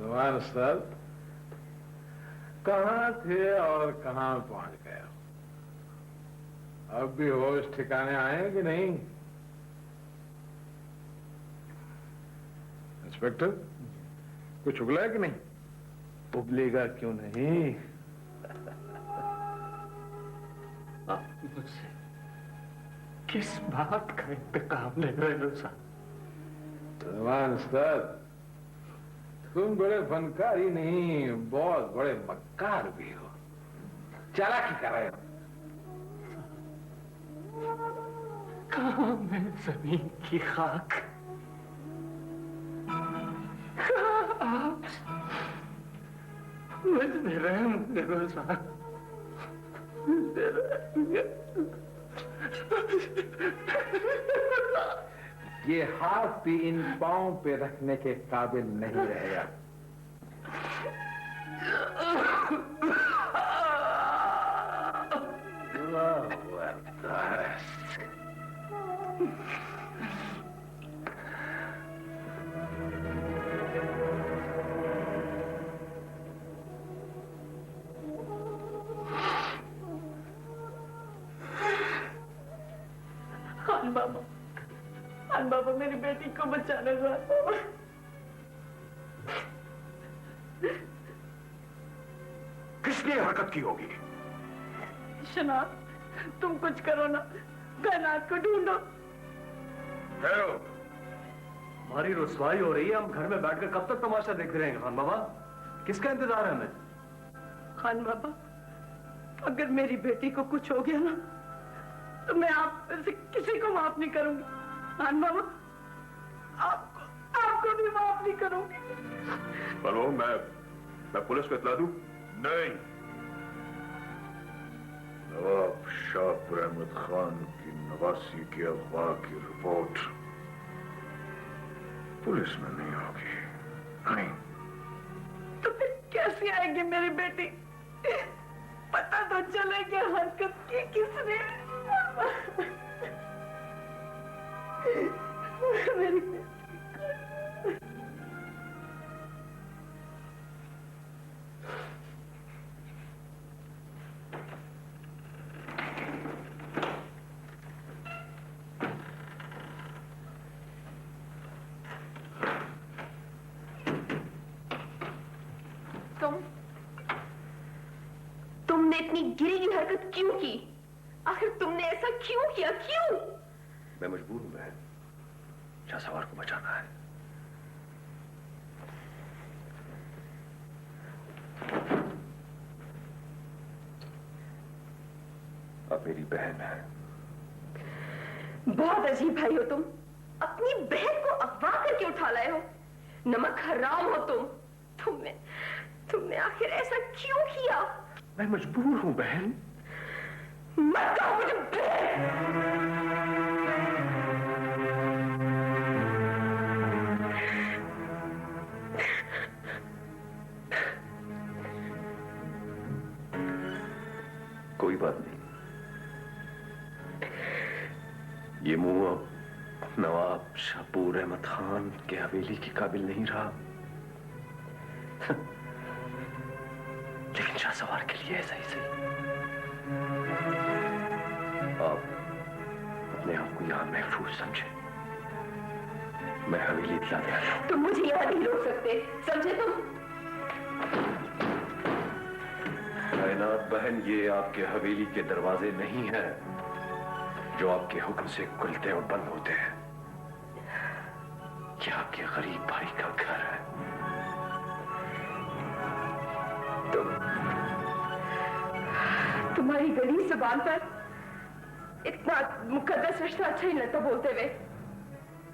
Numan sir, कहाँ थे और कहाँ पहुंच गए? अब भी होश ठिकाने आए कि नहीं? इंस्पेक्टर, कुछ उगला है कि नहीं? उगलेगा क्यों नहीं? आप मुझसे किस बात का इंतकाम ले रहे हो साहब? नुमान सर, तुम बड़े फनकार ही नहीं, बहुत बड़े मक्कार भी हो। चालाकी कर रहे हो। कहाँ मैं जमीन की खाक, आप मुझ में रहम करो साहब। ये हाथ भी इन पांव पे रखने के काबिल नहीं रहेगा। खान बाबा मेरी बेटी को बचाने का। किसने हरकत की होगी? शनाब, तुम कुछ करो ना, कायनात को ढूंढो। ठहरो। हमारी रुसवाई हो रही है, हम घर में बैठकर कब तक तमाशा देखते रहेंगे खान बाबा? किसका इंतजार है हमें? खान बाबा, अगर मेरी बेटी को कुछ हो गया ना, तो मैं आप से किसी को माफ नहीं करूंगी। खान बाबा, आपको भी माफ नहीं करूंगी। हेलो, मैं पुलिस को इतला दूं? नहीं। नवाब शाह अहमद खान की नवासी के अगवा की रिपोर्ट पुलिस में नहीं होगी। नहीं। तो फिर कैसे आएगी मेरी बेटी? पता तो चले कि हरकत की किसने। मेरी बेटी। तुमने इतनी गिरी हुई हरकत क्यों की? आखिर तुमने ऐसा क्यों किया? क्यों? मैं मजबूर हूं बहन, शाहसवार को बचाना है। अब मेरी बहन है। बहुत अजीब भाई हो तुम। अपनी बहन को अगवा करके उठा लाए हो। नमक हराम हो तुम। तुमने आखिर ऐसा क्यों किया? मैं मजबूर हूं बहन। मत कहो मुझे बहन। कोई बात नहीं, ये मुंह अब नवाब शाह अहमद खान के हवेली की काबिल नहीं रहा, लेकिन शाहसवार के लिए ऐसा ही सही। आप अपने आप को यहां महफूज समझे। मैं हवेली इतला दे आता हूं। तुम मुझे यहां नहीं रोक सकते, समझे तुम? कायनात बहन, ये आपके हवेली के दरवाजे नहीं हैं जो आपके हुक्म से खुलते और बंद होते हैं। ये आपके गरीब भाई का घर है। तुम्हारी गली जुबान पर इतना मुकद्दस रिश्ता अच्छा ही लगता बोलते हुए।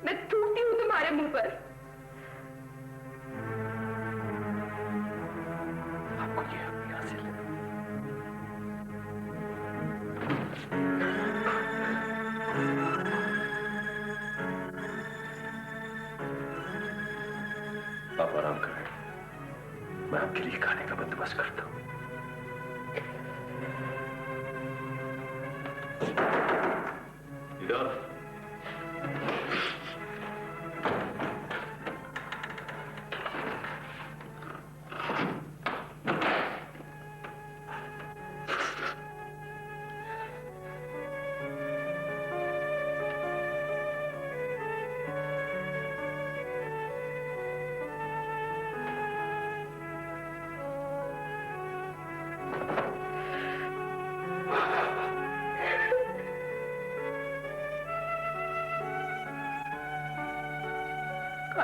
मैं थूकती हूं तुम्हारे मुंह पर। आपको ये हक भी हासिल है। आप आराम करें, मैं आपके लिए खाने का बंदोबस्त करता हूं। इधर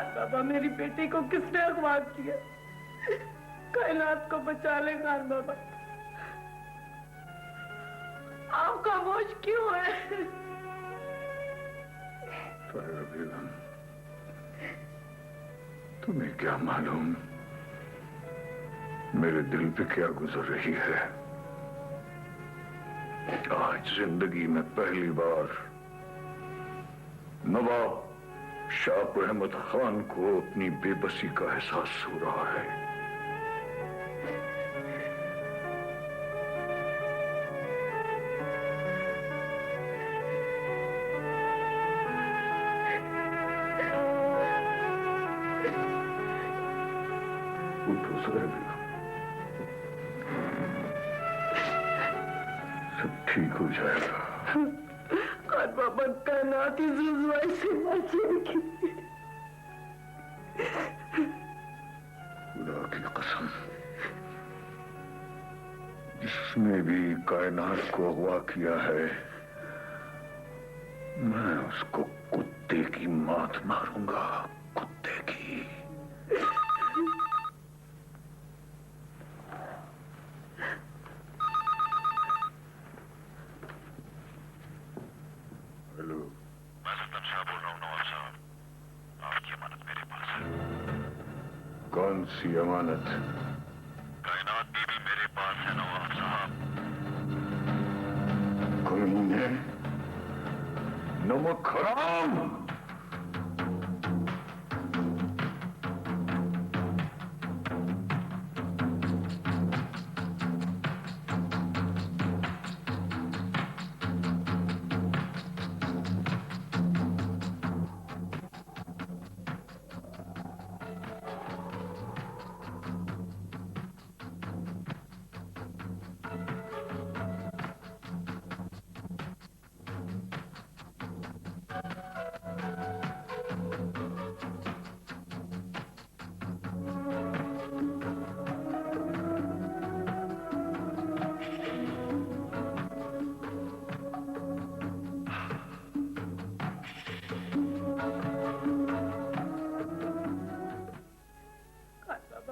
खान बाबा, मेरी बेटी को किसने अगवा किया? कायनात को बचा ले खान बाबा। आप खामोश क्यों है? ताहिरा बेगम, तुम्हें क्या मालूम मेरे दिल पे क्या गुजर रही है। आज जिंदगी में पहली बार नवाब शाह अहमद खान को अपनी बेबसी का एहसास हो रहा है। उठो ताहिरा बेगम, सब ठीक हो जाएगा। खान बाबा, कायनात इस रुसवाई से बचेगी। खुदा की कसम, जिसने भी कायनात को अगवा किया है, मैं उसको कुत्ते की मात मारूंगा, कुत्ते की। हेलो, मैं सुल्तान शाह बोल रहा हूँ नवाब साहब। आपकी अमानत मेरे पास है। कौन सी अमानत? कायनात बीबी मेरे पास है नवाब साहब। कमीने, नमक हराम!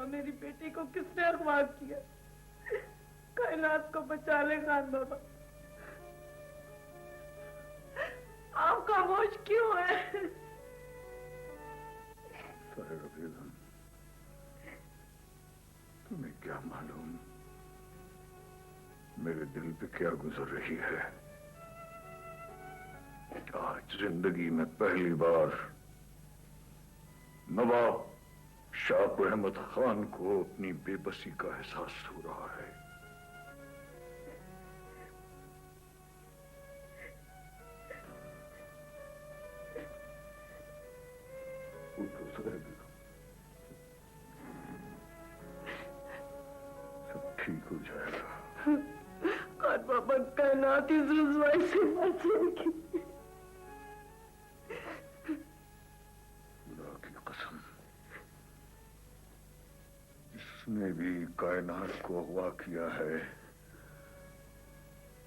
मेरी बेटी को किसने अगवा किया? कायनात को बचा ले खान बाबा। आप खामोश क्यों है? ताहिरा बेगम, तुम्हें क्या मालूम मेरे दिल पे क्या गुजर रही है। आज जिंदगी में पहली बार नवाब शाह अहमद खान को अपनी बेबसी का एहसास हो रहा है। उठो ताहिरा बेगम, सब ठीक हो जाएगा। खान बाबा, कायनात इस रुसवाई से बचेगी। खुदा की कसम, जिसने भी कायनात को अगवा किया है,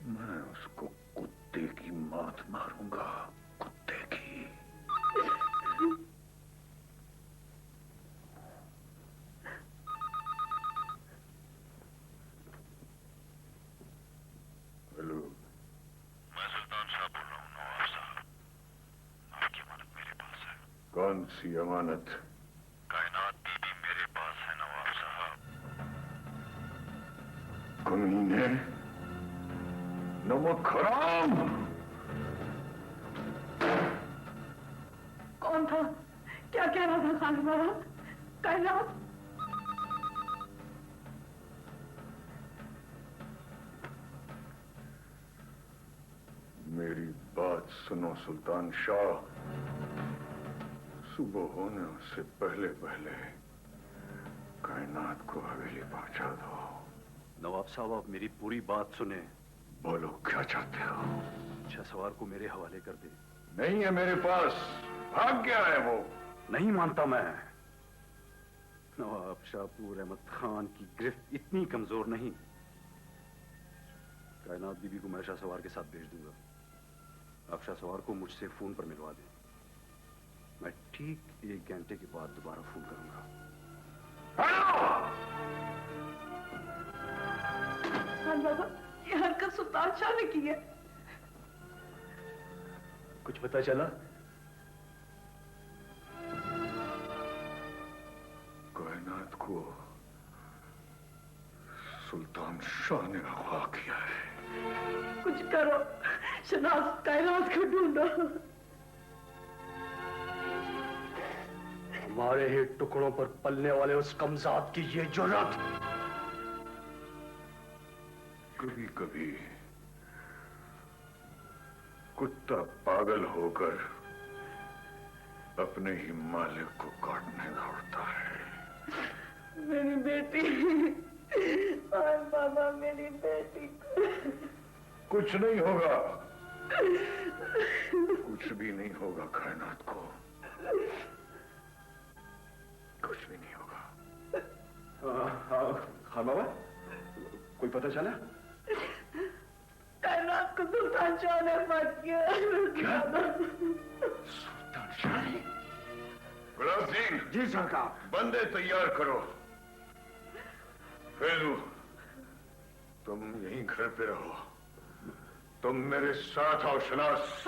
मैं उसको कुत्ते की मात मारूंगा, कुत्ते की। हेलो, मैं सुल्तान शाह बोल रहा हूँ नवाब साहब। आपकी अमानत मेरे पास है। कौन सी अमानत? कायनात बीबी मेरे पास है नवाब साहब। कमीने, नमक हराम! कौन था? क्या कह रहा था खान बाबा? कायनात? मेरी बात सुनो सुल्तान शाह। सुबह होने से पहले पहले कायनात को हवेली पहुंचा दो। नवाब साहब, आप मेरी पूरी बात सुने। बोलो, क्या चाहते हो? शहसवार को मेरे हवाले कर दे। नहीं है मेरे पास, भाग गया है वो। नहीं मानता मैं। नवाब शाहपुर अहमद खान की गिरफ्त इतनी कमजोर नहीं। कायनात बीबी को मैं शाहसवार के साथ भेज दूंगा। आप शाहसवार को मुझसे फोन पर मिलवा दें। मैं ठीक 1 घंटे के बाद दोबारा फोन करूंगा। खान बाबा, ये हरकत सुल्तान शाह ने की है। कुछ पता चला? कायनात को सुल्तान शाह ने अगवा किया है। कुछ करो, शनाज कायनात को ढूंढो। हमारे ही टुकड़ों पर पलने वाले उस कमजात की ये जुर्रत। कभी कभी कुत्ता पागल होकर अपने ही मालिक को काटने दौड़ता है। मेरी बेटी, और बाबा मेरी बेटी को। कुछ नहीं होगा, कुछ भी नहीं होगा कायनात को, कुछ भी नहीं होगा। खान बाबा, कोई पता चला? कायनात को सुल्तान शाह ने मार किया। क्या? सुल्तान शाह ने? गुलाब सिंह। जी सरकार। बंदे तैयार करो। फेलू, तुम यहीं घर पे रहो। तुम मेरे साथ आओ शनास।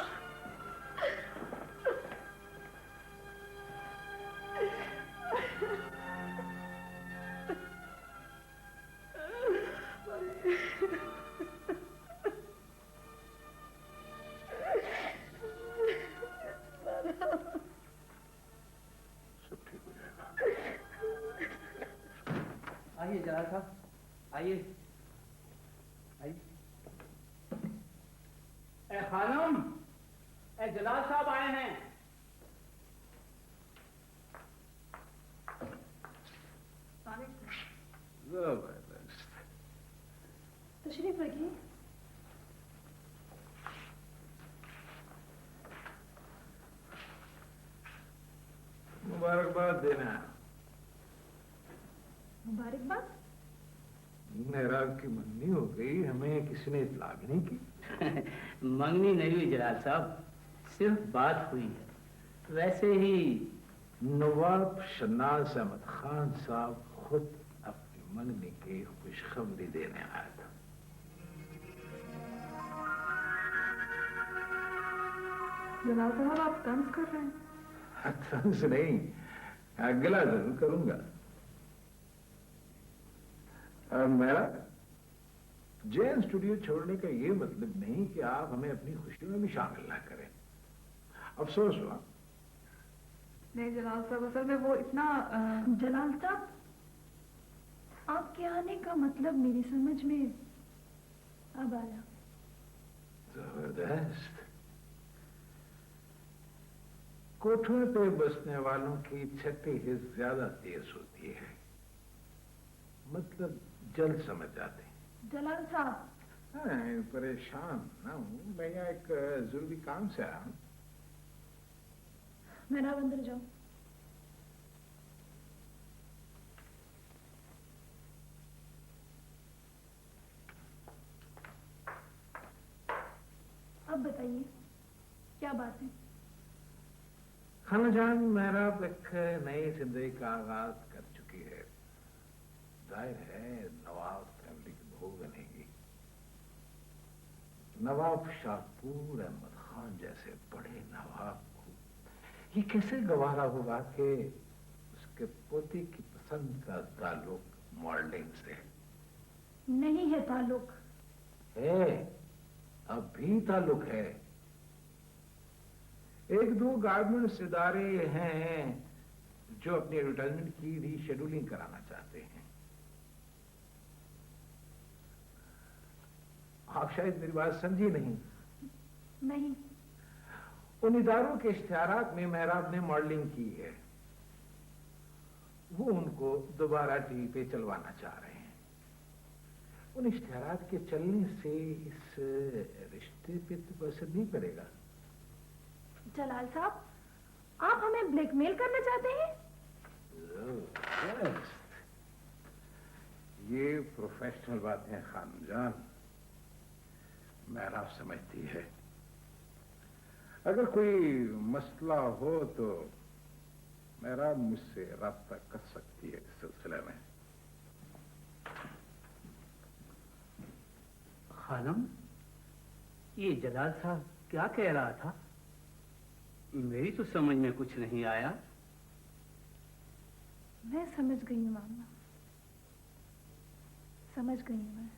सब ठीक हो जाएगा। आइए जलाल साहब, आइए आइए। ए खानम, ए जलाल साहब आए हैं। जबरदस्त। तशरीफ रखिए। मुबारकबाद देना। मुबारकबाद? मेहराब की मंगनी हो गई, हमें किसी ने इतला भी नहीं की। मंगनी नहीं हुई जलाल साहब, सिर्फ बात हुई है। वैसे ही नवाब शनाज अहमद खान साहब खुद अपनी मंगनी की खुशखबरी देने आया था। जलाल साहब, आप तंज कर रहे हैं? तंज नहीं, अगला जरूर करूंगा। मेरा जैन स्टूडियो छोड़ने का ये मतलब नहीं कि आप हमें अपनी खुशियों में भी शामिल ना करें। अफसोस हुआ। नहीं जलाल साहब, असल में वो इतना जलाल साहब, आपके आने का मतलब मेरी समझ में अब आया। जबरदस्त। कोठों पे बसने वालों की छठी हिस्स ज्यादा तेज होती है, मतलब जल्द समझ जाते हैं। जलाल साहब, हाँ, परेशान ना हूं, मैं यहाँ एक जरूरी काम से आया हूं। मेरा अंदर जाओ। अब बताइए क्या बात है? खानजान मेहराब एक नई जिंदगी का आगाज कर चुकी है। जाहिर है नवाब फैमिली की बहू बनेगी। नवाब शाहपुर अहमद खान जैसे बड़े नवाब को ये कैसे गवारा होगा कि उसके पोती की पसंद का ताल्लुक मॉडलिंग से नहीं है ताल्लुक। है, अब भी ताल्लुक है। एक दो गारमेंट्स इदारे हैं जो अपनी एडवर्टाइजमेंट की रीशेड्यूलिंग कराना चाहते हैं। आप शायद मेरी बात समझी नहीं। नहीं। उन इदारों के इश्तिहारात में मेहराब ने मॉडलिंग की है, वो उनको दोबारा टीवी पे चलवाना चाह रहे हैं। उन इश्तिहारात के चलने से इस रिश्ते पे तो असर नहीं पड़ेगा। जलाल साहब, आप हमें ब्लैकमेल करना चाहते हैं? ये प्रोफेशनल बात है खानजान, मेहराब समझती है। अगर कोई मसला हो तो मेरा मुझसे राब्ता कर सकती है इस सिलसिले में। खानम, ये जलाल साहब क्या कह रहा था? मेरी तो समझ में कुछ नहीं आया। मैं समझ गई हूँ मामा, समझ गई हूँ मैं।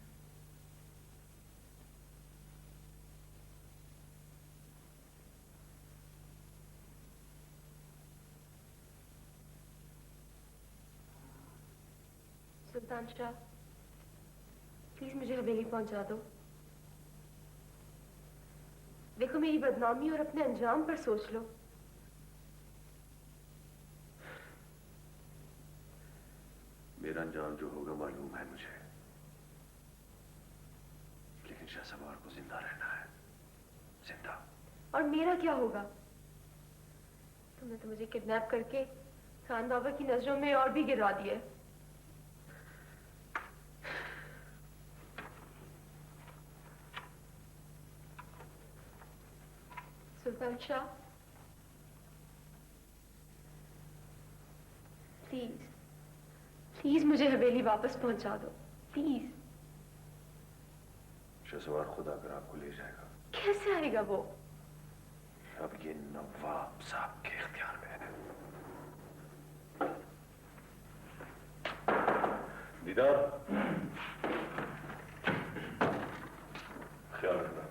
सुल्तान शाह, प्लीज मुझे हवेली पहुंचा दो। देखो, मेरी बदनामी और अपने अंजाम पर सोच लो। मेरा अंजाम जो होगा मालूम है मुझे, लेकिन शाहसवार को जिंदा रहना है, जिंदा। और मेरा क्या होगा? तुमने तो मुझे किडनैप करके खान बाबा की नजरों में और भी गिरा दिया। सुल्तान शाह, प्लीज प्लीज मुझे हवेली वापस पहुंचा दो, प्लीज। शाहसवार खुद आकर आपको ले जाएगा। कैसे आएगा वो? अब ये नवाब साहब के इख्तियार में है। दीदार, ख्याल रखना।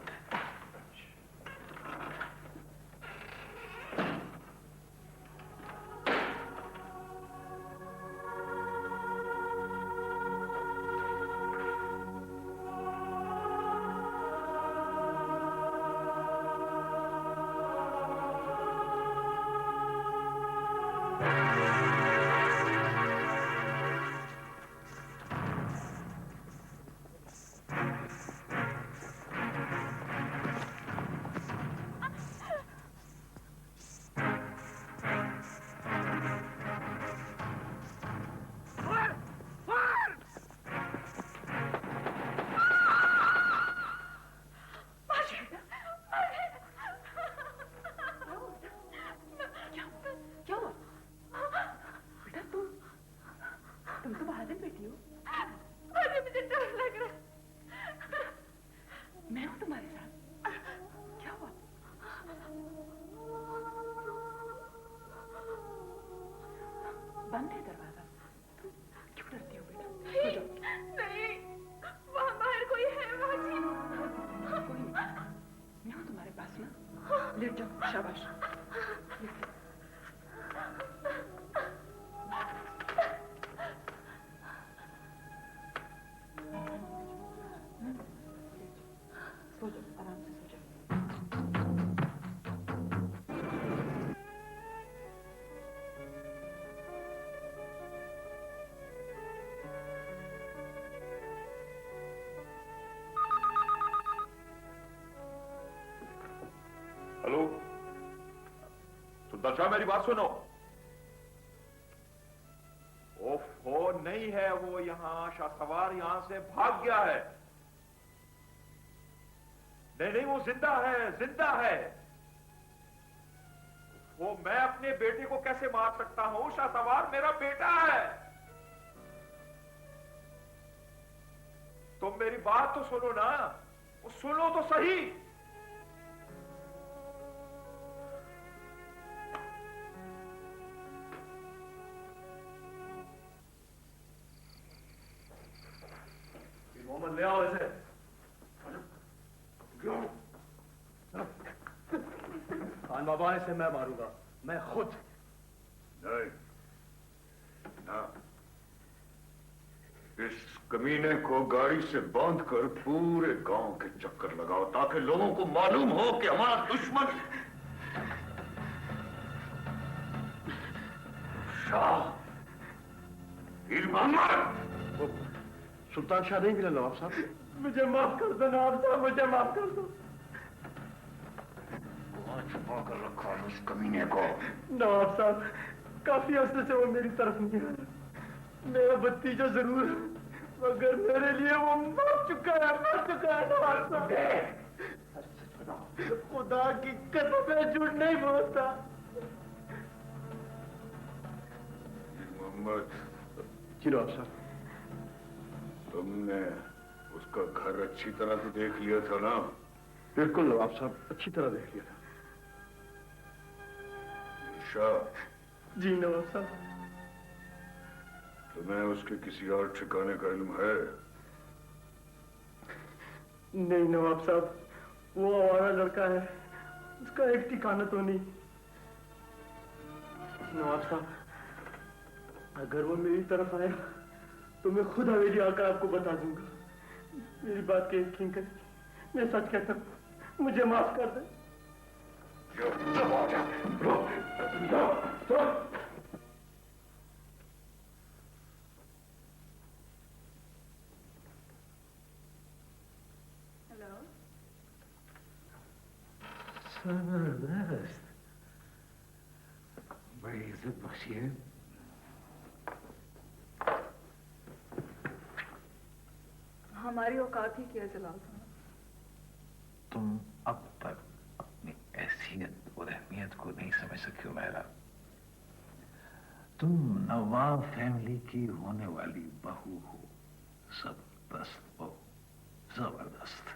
बंद है दरवाजा। क्यों डरती हो बेटा? नहीं, वहाँ बाहर कोई है, वहाँ जी। कोई नहीं, मैं हूँ तुम्हारे पास ना। लेट जाओ, शाबाश। सो जाओ, आराम से सो जाओ। हेलो सुल्तान शाह, मेरी बात सुनो। ओफो, नहीं है वो यहाँ। शाहसवार यहाँ से भाग गया है। नहीं नहीं, वो जिंदा है, जिंदा है। वो मैं अपने बेटे को कैसे मार सकता हूं? शाहसवार मेरा बेटा है। तुम मेरी बात तो सुनो ना, सुनो तो सही। मोहम्मद ले आओ इसे। खान बाबा, इसे मैं मारूंगा, मैं खुद। नहीं ना, इस कमीने को गाड़ी से बांधकर पूरे गांव के चक्कर लगाओ, ताकि लोगों को मालूम हो कि हमारा दुश्मन शाह पीर मोहम्मद। सुल्तान शाह नहीं मिला नवाब साहब। मुझे माफ कर दो नवाब साहब, मुझे माफ कर दो। छुपा कर रखा है उस कमीने को। नवाब साहब, काफी अर्से से वो मेरी तरफ नहीं आया। मेरा भतीजा जरूर है, मगर मेरे लिए वो मर चुका है, मर चुका है नवाब साहब। खुदा की कसम, मैं झूठ नहीं बोलता। मोहम्मद, जी नवाब साहब। तुमने उसका घर अच्छी तरह से देख लिया था ना? बिल्कुल नवाब साहब, अच्छी तरह देख लिया था। शाह, जी नवाब साहब। तुम्हें उसके किसी और ठिकाने का इल्म है? नहीं नवाब साहब, वो आवारा लड़का है, उसका एक ठिकाना तो नहीं। नवाब साहब, अगर वो मेरी तरफ आया तो मैं खुद हवेली आकर आपको बता दूंगा। मेरी बात के यकीन करें, मैं सच कहता हूँ, मुझे माफ कर दे। हेलो, जबरदस्त, बड़ी इज्जत बख्शी है। हमारी औकात ही क्या है जलाल साहब। तुम अब तक अपनी हैसियत और अहमियत को नहीं समझ सके हो मेरा। तुम नवाब फैमिली की होने वाली बहू हो। जबरदस्त बहू, जबरदस्त।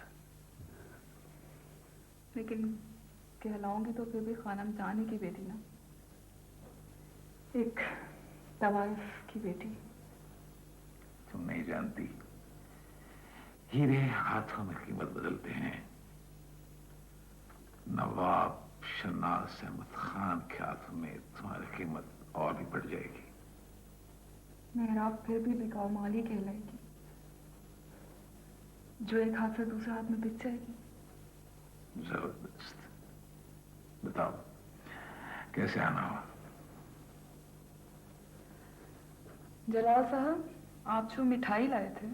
लेकिन कहलाऊंगी तो फिर भी खानम जानी की बेटी ना, एक तवाइफ की बेटी। तुम नहीं जानती, हीरे हाथों में कीमत बदलते हैं। नवाब शनास अहमद खान के हाथों में तुम्हारी कीमत और भी बढ़ जाएगी। मेहराब फिर भी बिकाऊ माली कहलाएगी, जो एक हाथ से दूसरे हाथ में बिक जाएगी। जबरदस्त। बताओ कैसे आना हुआ? जलाल साहब, आप जो मिठाई लाए थे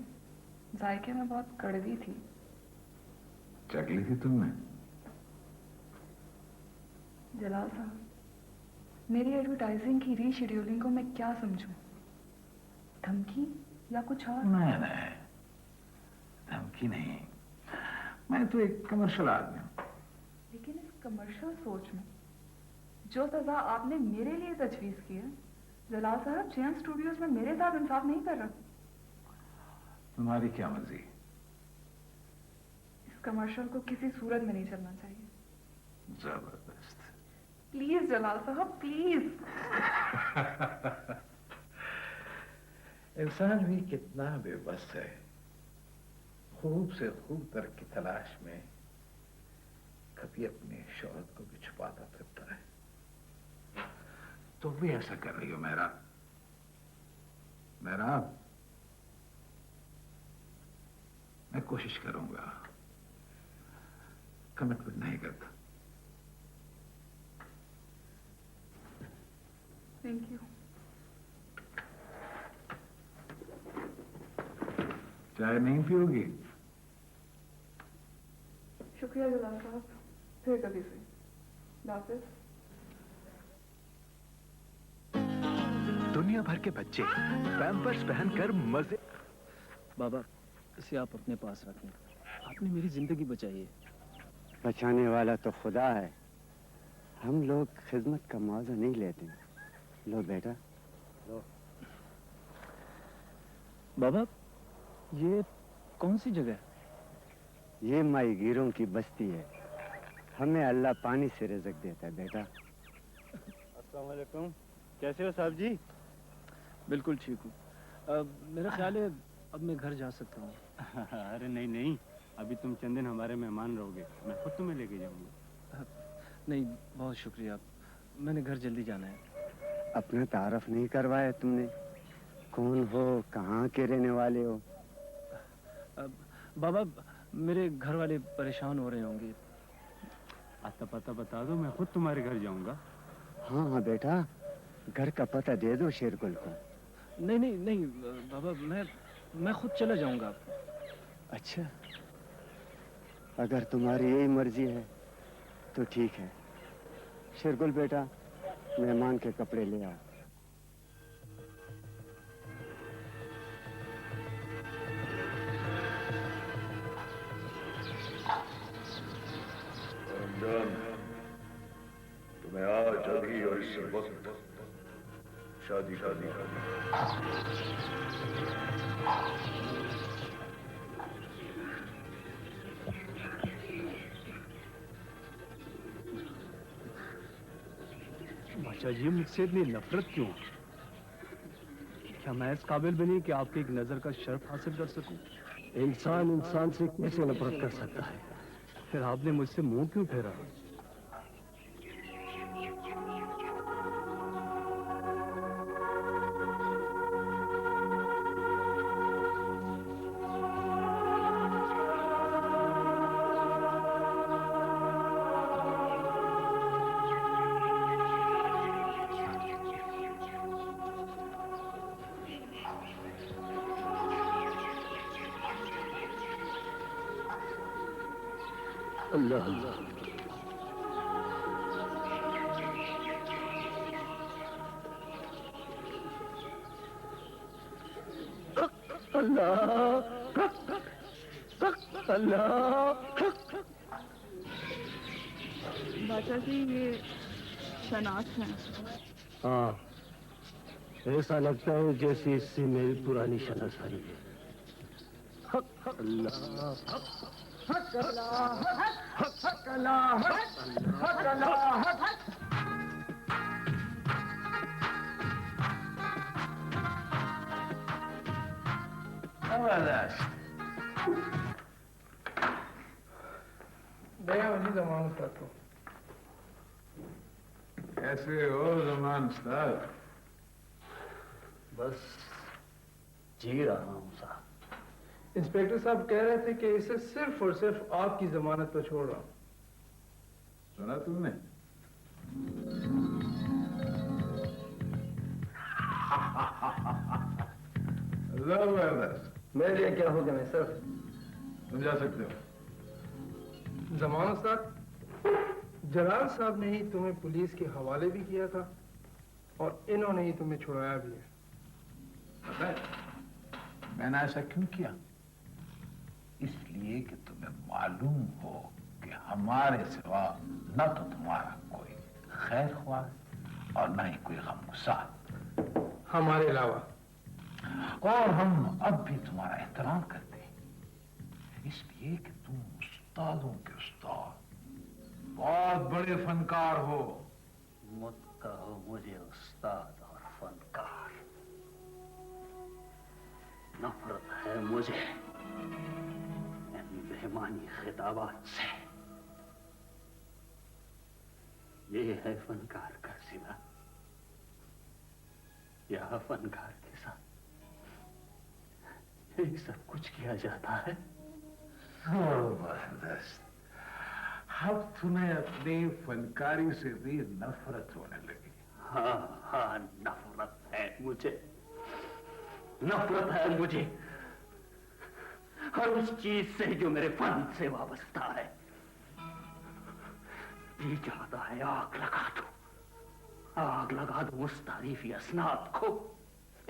जायके में बहुत कड़वी थी। चख ली थी तुमने? जलाल साहब, मेरी एडवर्टाइजिंग की रीशेड्यूलिंग को मैं क्या समझूं? धमकी या कुछ और? नहीं, धमकी नहीं, मैं तो एक कमर्शियल आदमी हूं। लेकिन इस कमर्शियल सोच में जो सजा आपने मेरे लिए तजवीज की है, जलाल साहब जेएम स्टूडियोज में मेरे साथ इंसाफ नहीं कर रहा। तुम्हारी क्या मर्जी? इस कमर्शियल को किसी सूरत में नहीं चलना चाहिए। जबरदस्त। प्लीज जलाल साहब, प्लीज। इंसान भी कितना बेबस है, खूब से खूब तर की तलाश में कभी अपनी शौहरत को भी छुपाता फिरता है। तो भी ऐसा कर रही हो मेरा? मैं कोशिश करूंगा, कमिटमेंट नहीं करता। Thank you. चाय नहीं पियोगी? शुक्रिया जलाल साहब, फिर कभी से। हाफिज। दुनिया भर के बच्चे पैम्पर्स पहनकर मजे। बाबा, इसे आप अपने पास रखें, आपने मेरी जिंदगी बचाई है। बचाने वाला तो खुदा है, हम लोग खिदमत का मुआवजा नहीं लेते। लो बेटा, लो। बाबा, ये कौन सी जगह है? ये माहीगीरों की बस्ती है, हमें अल्लाह पानी से रिज़्क़ देता है बेटा। अस्सलाम वालेकुम, कैसे हो साहब जी? बिल्कुल ठीक हूँ। मेरा ख्याल है अब मैं घर जा सकता हूँ। अरे नहीं, अभी तुम चंद दिन हमारे मेहमान रहोगे, मैं खुद तुम्हें लेके जाऊंगा। नहीं, बहुत शुक्रिया, मैंने घर जल्दी जाना है। अपना तारफ नहीं करवाया तुमने, कौन हो, कहाँ के रहने वाले हो? बाबा, मेरे घर वाले परेशान हो रहे होंगे। आता पता बता दो, मैं खुद तुम्हारे घर जाऊंगा। हाँ बेटा, घर का पता दे दो शेरगुल को। नहीं बाबा, मैं खुद चला जाऊंगा। अच्छा, अगर तुम्हारी यही मर्जी है तो ठीक है। शेरगुल बेटा, मेहमान के कपड़े ले आओ। तुम्हें आज अभी और इस वक्त शादी शादी बादशाह जी मुझसे इतनी नफरत क्यों? क्या मैं इस काबिल भी नहीं कि आपकी एक नजर का शर्फ हासिल कर सकूं? इंसान इंसान से कैसे नफरत कर सकता है? फिर आपने मुझसे मुंह क्यों फेरा? अल्लाह अल्लाह बादशाह जी ये शनाख्त है। हाँ, ऐसा लगता है जैसे इससे मेरी पुरानी शनाख्त है। भैया मुझे जमान उस्ताद को। कैसे हो जमान उस्ताद? बस जी रहा हूँ साहब। इंस्पेक्टर साहब कह रहे थे कि इसे सिर्फ और सिर्फ आपकी जमानत पर छोड़ रहा हूँ। सुना तुमने? जबरदस्त। मेरे लिए क्या हो गया मैं सर? तुम जा सकते हो। जमान उस्ताद, जलाल साहब ने ही तुम्हें पुलिस के हवाले भी किया था और इन्होंने ही तुम्हें छुड़ाया भी है। पता है मैंने ऐसा क्यों किया? इसलिए कि तुम्हें मालूम हो कि हमारे सिवा न तो तुम्हारा कोई खैर ख्वाह और न ही कोई गमगुसार हमारे अलावा, और हम अब भी तुम्हारा एहतराम करते हैं इसलिए कि तुम उस्तादों के उस्ताद, बहुत बड़े फनकार हो। मत कहो मुझे उस्ताद और फनकार। नफरत है मुझे इन बेईमानी खिताबात से। ये है फनकार का सिला, यह फनकार के साथ यही सब कुछ किया जाता है। जबरदस्त। अब तुम्हें अपनी फनकारी से भी नफरत होने लगी। हाँ हाँ, नफरत है मुझे, नफरत है मुझे हर उस चीज से जो मेरे फन से वाबस्ता है। जी चाहता है आग लगा दो उस तारीफी असनाद को,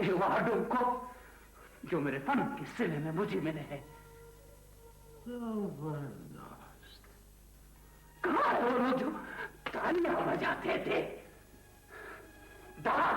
एवार्डों को जो मेरे फन के सिले में मुझे मिले हैं। कहाँ है वो लोग जो तालियां बजाते थे?